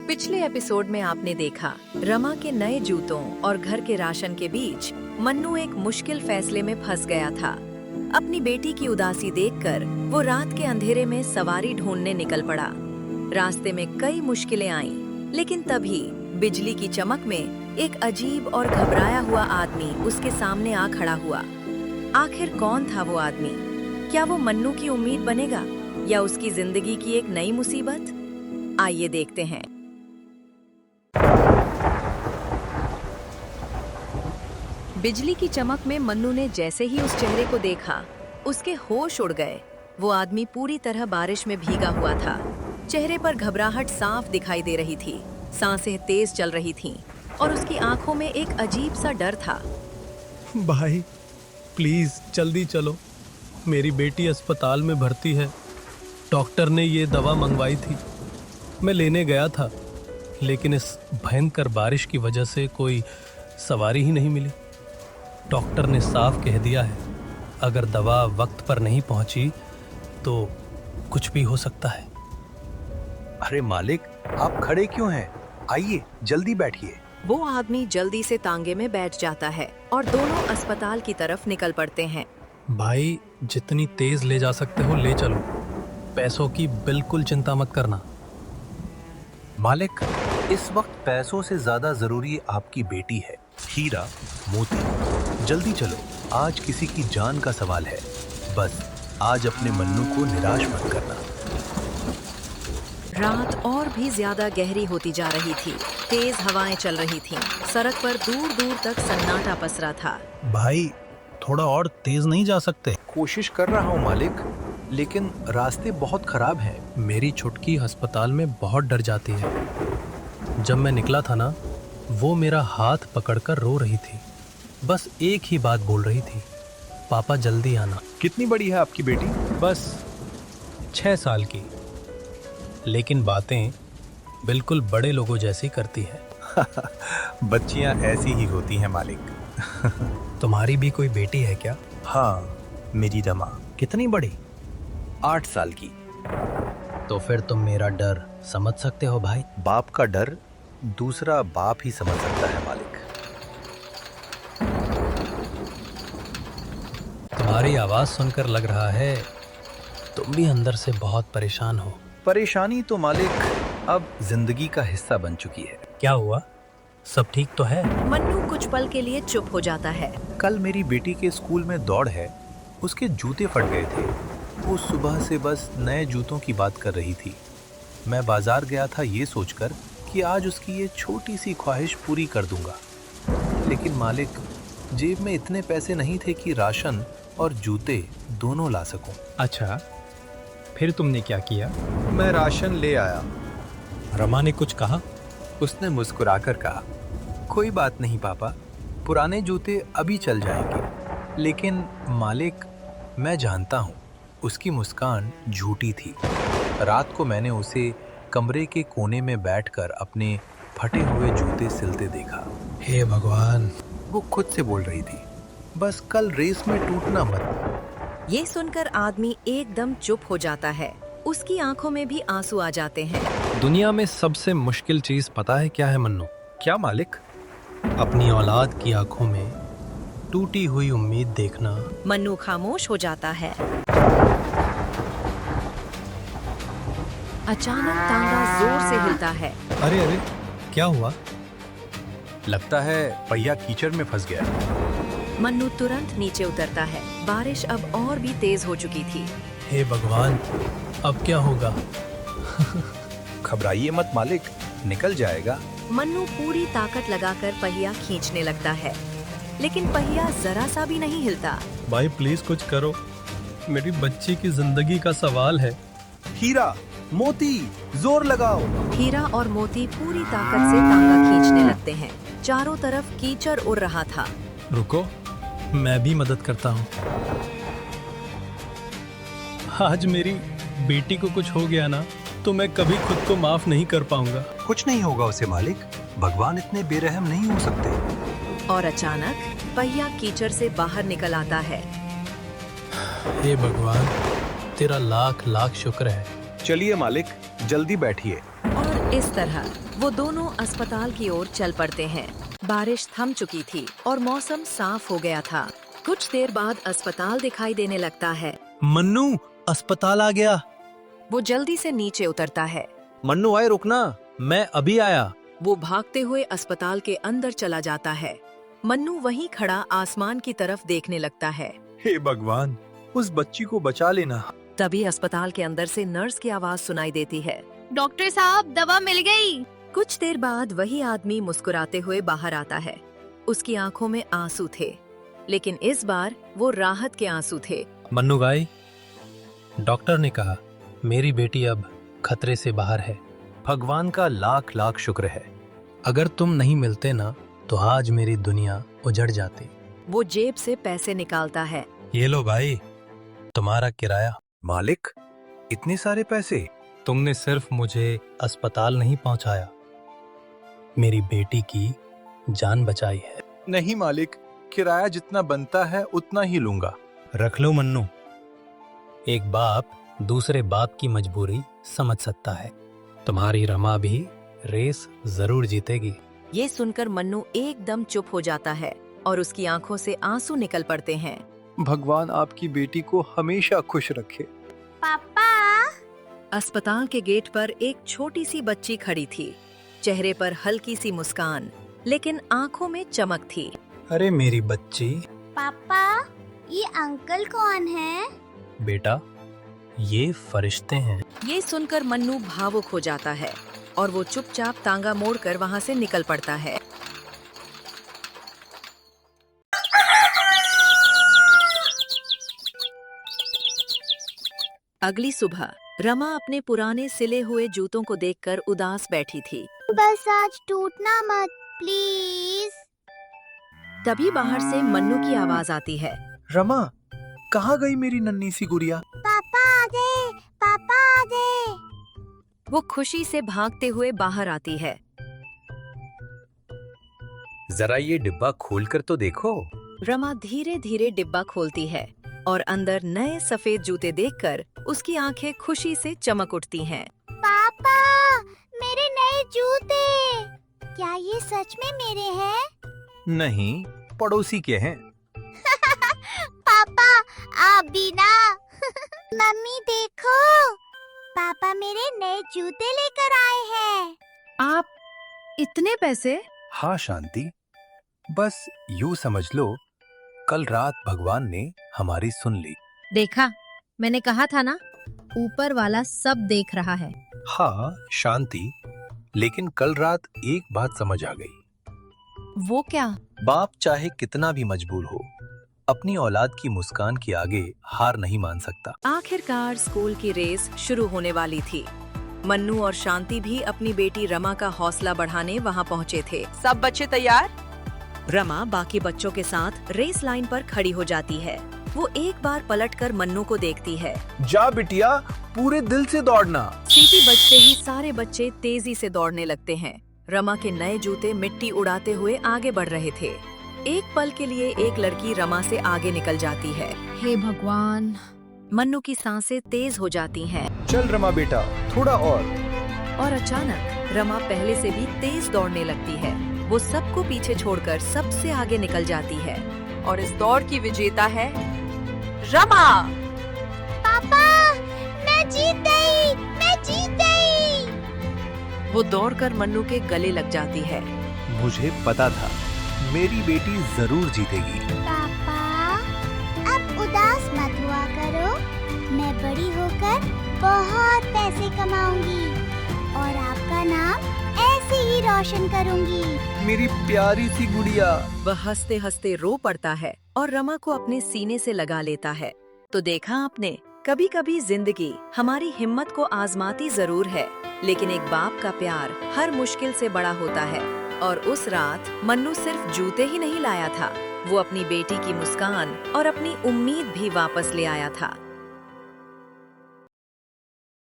पिछले एपिसोड में आपने देखा रमा के नए जूतों और घर के राशन के बीच मन्नू एक मुश्किल फैसले में फंस गया था। अपनी बेटी की उदासी देखकर वो रात के अंधेरे में सवारी ढूंढने निकल पड़ा। रास्ते में कई मुश्किलें आईं, लेकिन तभी बिजली की चमक में एक अजीब और घबराया हुआ आदमी उसके सामने आ खड़ा हुआ। आखिर कौन था वो आदमी? क्या वो मन्नू की उम्मीद बनेगा या उसकी जिंदगी की एक नई मुसीबत? आइए देखते हैं। बिजली की चमक में मन्नू ने जैसे ही उस चेहरे को देखा, उसके होश उड़ गए। वो आदमी पूरी तरह बारिश में भीगा हुआ था। चेहरे पर घबराहट साफ दिखाई दे रही थी, सांसें तेज चल रही थीं और उसकी आंखों में एक अजीब सा डर था। भाई प्लीज जल्दी चलो, मेरी बेटी अस्पताल में भर्ती है। डॉक्टर ने ये दवा मंगवाई थी, मैं लेने गया था, लेकिन इस भयंकर बारिश की वजह से कोई सवारी ही नहीं मिली। डॉक्टर ने साफ कह दिया है, अगर दवा वक्त पर नहीं पहुंची तो कुछ भी हो सकता है। अरे मालिक, आप खड़े क्यों हैं? आइए जल्दी बैठिए। वो आदमी जल्दी से तांगे में बैठ जाता है और दोनों अस्पताल की तरफ निकल पड़ते हैं। भाई जितनी तेज ले जा सकते हो ले चलो, पैसों की बिल्कुल चिंता मत करना। मालिक, इस वक्त पैसों से ज्यादा जरूरी आपकी बेटी है, हीरा मोती। जल्दी चलो, आज किसी की जान का सवाल है। बस आज अपने मन्नू को निराश मत करना। रात और भी ज्यादा गहरी होती जा रही थी। तेज हवाएं चल रही थीं। सड़क पर दूर दूर तक सन्नाटा पसरा था। भाई थोड़ा और तेज नहीं जा सकते? कोशिश कर रहा हूँ मालिक, लेकिन रास्ते बहुत खराब हैं। मेरी छुटकी अस्पताल में बहुत डर जाती है। जब मैं निकला था ना, वो मेरा हाथ पकड़कर रो रही थी। बस एक ही बात बोल रही थी, पापा जल्दी आना। कितनी बड़ी है आपकी बेटी? बस 6 साल की, लेकिन बातें बिल्कुल बड़े लोगों जैसी करती है। बच्चियां ऐसी ही होती हैं मालिक। तुम्हारी भी कोई बेटी है क्या? हाँ, मेरी रमा। कितनी बड़ी? 8 साल की। तो फिर तुम मेरा डर समझ सकते हो भाई। बाप का डर दूसरा बाप ही समझ सकता है मालिक। तुम्हारी आवाज सुनकर लग रहा है तुम भी अंदर से बहुत परेशान हो। परेशानी तो मालिक अब जिंदगी का हिस्सा बन चुकी है। क्या हुआ? सब ठीक तो है? मन्नू कुछ पल के लिए चुप हो जाता है। कल मेरी बेटी के स्कूल में दौड़ है, उसके जूते फट गए थे। वो सुबह से बस नए जूतों की बात कर रही थी। मैं बाजार गया था ये सोचकर कि आज उसकी ये छोटी सी ख्वाहिश पूरी कर दूंगा, लेकिन मालिक जेब में इतने पैसे नहीं थे कि राशन और जूते दोनों ला सकूं। अच्छा, फिर तुमने क्या किया? मैं राशन ले आया। रमा ने कुछ कहा? उसने मुस्कुराकर कहा, कोई बात नहीं पापा, पुराने जूते अभी चल जाएंगे। लेकिन मालिक, मैं जानता हूँ उसकी मुस्कान झूठी थी। रात को मैंने उसे कमरे के कोने में बैठकर अपने फटे हुए जूते सिलते देखा। हे भगवान, वो खुद से बोल रही थी, बस कल रेस में टूटना मत। ये सुनकर आदमी एकदम चुप हो जाता है। उसकी आंखों में भी आंसू आ जाते हैं। दुनिया में सबसे मुश्किल चीज पता है क्या है मन्नू? क्या मालिक? अपनी औलाद की आंखों में टूटी हुई उम्मीद देखना। मन्नू खामोश हो जाता है। अचानक तांगा जोर से हिलता है। अरे अरे, क्या हुआ? लगता है पहिया कीचड़ में फंस गया। मन्नू तुरंत नीचे उतरता है। बारिश अब और भी तेज हो चुकी थी। हे भगवान, अब क्या होगा? घबराइए मत मालिक, निकल जाएगा। मन्नू पूरी ताकत लगाकर पहिया खींचने लगता है, लेकिन पहिया जरा सा भी नहीं हिलता। भाई प्लीज कुछ करो, मेरी बच्ची की जिंदगी का सवाल है। हीरा, मोती, जोर लगाओ। हीरा और मोती पूरी ताकत से तांगा खींचने लगते हैं। चारों तरफ कीचड़ उड़ रहा था। रुको, मैं भी मदद करता हूँ। आज मेरी बेटी को कुछ हो गया ना, तो मैं कभी खुद को माफ नहीं कर पाऊंगा। कुछ नहीं होगा उसे मालिक, भगवान इतने बेरहम नहीं हो सकते। और अचानक पहिया कीचड़ से बाहर निकल आता है। हे भगवान, तेरा लाख लाख शुक्र है। चलिए मालिक, जल्दी बैठिए। और इस तरह वो दोनों अस्पताल की ओर चल पड़ते हैं। बारिश थम चुकी थी और मौसम साफ हो गया था। कुछ देर बाद अस्पताल दिखाई देने लगता है। मन्नू, अस्पताल आ गया। वो जल्दी से नीचे उतरता है। मन्नू आए, रुकना, मैं अभी आया। वो भागते हुए अस्पताल के अंदर चला जाता है। मन्नू वहीं खड़ा आसमान की तरफ देखने लगता है। हे भगवान, उस बच्ची को बचा लेना। तभी अस्पताल के अंदर से नर्स की आवाज सुनाई देती है। डॉक्टर साहब, दवा मिल गई। कुछ देर बाद वही आदमी मुस्कुराते हुए बाहर आता है। उसकी आंखों में आंसू थे, लेकिन इस बार वो राहत के आंसू थे। मन्नू भाई, डॉक्टर ने कहा मेरी बेटी अब खतरे से बाहर है। भगवान का लाख लाख शुक्र है। अगर तुम नहीं मिलते ना तो आज मेरी दुनिया उजड़ जाती। वो जेब से पैसे निकालता है। ये लो भाई, तुम्हारा किराया। मालिक, इतने सारे पैसे? तुमने सिर्फ मुझे अस्पताल नहीं पहुंचाया, मेरी बेटी की जान बचाई है। नहीं मालिक, किराया जितना बनता है उतना ही लूंगा। रख लो मन्नू, एक बाप दूसरे बाप की मजबूरी समझ सकता है। तुम्हारी रमा भी रेस जरूर जीतेगी। ये सुनकर मन्नू एकदम चुप हो जाता है और उसकी आंखों से आंसू निकल पड़ते हैं। भगवान आपकी बेटी को हमेशा खुश रखे। पापा। अस्पताल के गेट पर एक छोटी सी बच्ची खड़ी थी। चेहरे पर हल्की सी मुस्कान, लेकिन आंखों में चमक थी। अरे मेरी बच्ची। पापा, ये अंकल कौन है? बेटा, ये फरिश्ते हैं। ये सुनकर मन्नू भावुक हो जाता है और वो चुपचाप तांगा मोड़कर वहाँ से निकल पड़ता है। अगली सुबह रमा अपने पुराने सिले हुए जूतों को देखकर उदास बैठी थी। बस आज टूटना मत, प्लीज। तभी बाहर से मन्नू की आवाज आती है। रमा, कहाँ गई मेरी नन्ही सी गुड़िया? पापा आ गए, पापा आ गए। वो खुशी से भागते हुए बाहर आती है। जरा ये डिब्बा खोलकर तो देखो। रमा धीरे धीरे डिब्बा खोलती है और अंदर नए सफेद जूते देखकर उसकी आंखें खुशी से चमक उठती हैं। पापा, मेरे नए जूते। क्या ये सच में मेरे हैं? नहीं, पड़ोसी के हैं। पापा, आप भी ना। मम्मी देखो, पापा मेरे नए जूते लेकर आए हैं। आप इतने पैसे? हाँ शांति, बस यूं समझ लो, कल रात भगवान ने हमारी सुन ली। देखा, मैंने कहा था ना, ऊपर वाला सब देख रहा है। हाँ शांति, लेकिन कल रात एक बात समझ आ गई। वो क्या? बाप चाहे कितना भी मजबूर हो, अपनी औलाद की मुस्कान के आगे हार नहीं मान सकता। आखिरकार स्कूल की रेस शुरू होने वाली थी। मन्नू और शांति भी अपनी बेटी रमा का हौसला बढ़ाने वहां पहुंचे थे। सब बच्चे तैयार? रमा बाकी बच्चों के साथ रेस लाइन पर खड़ी हो जाती है। वो एक बार पलटकर मन्नू को देखती है। जा बिटिया, पूरे दिल से दौड़ना। सीटी बजते ही सारे बच्चे तेजी से दौड़ने लगते हैं। रमा के नए जूते मिट्टी उड़ाते हुए आगे बढ़ रहे थे। एक पल के लिए एक लड़की रमा से आगे निकल जाती है। हे भगवान! मन्नू की सांसें तेज हो जाती हैं। चल रमा बेटा, थोड़ा और अचानक रमा पहले से भी तेज दौड़ने लगती है। वो सबको पीछे छोड़कर सबसे आगे निकल जाती है और इस दौड़ की विजेता है रमा। पापा, मैं जीत गई, मैं जीत गई। वो दौड़कर मन्नू के गले लग जाती है। मुझे पता था मेरी बेटी जरूर जीतेगी। पापा, अब उदास मत हुआ करो। मैं बड़ी होकर बहुत पैसे कमाऊंगी और आपका नाम ऐसे ही रोशन करूंगी। मेरी प्यारी सी गुड़िया। वह हंसते हंसते रो पड़ता है और रमा को अपने सीने से लगा लेता है। तो देखा आपने, कभी कभी जिंदगी हमारी हिम्मत को आजमाती जरूर है, लेकिन एक बाप का प्यार हर मुश्किल से बड़ा होता है। और उस रात मन्नू सिर्फ जूते ही नहीं लाया था, वो अपनी बेटी की मुस्कान और अपनी उम्मीद भी वापस ले आया था।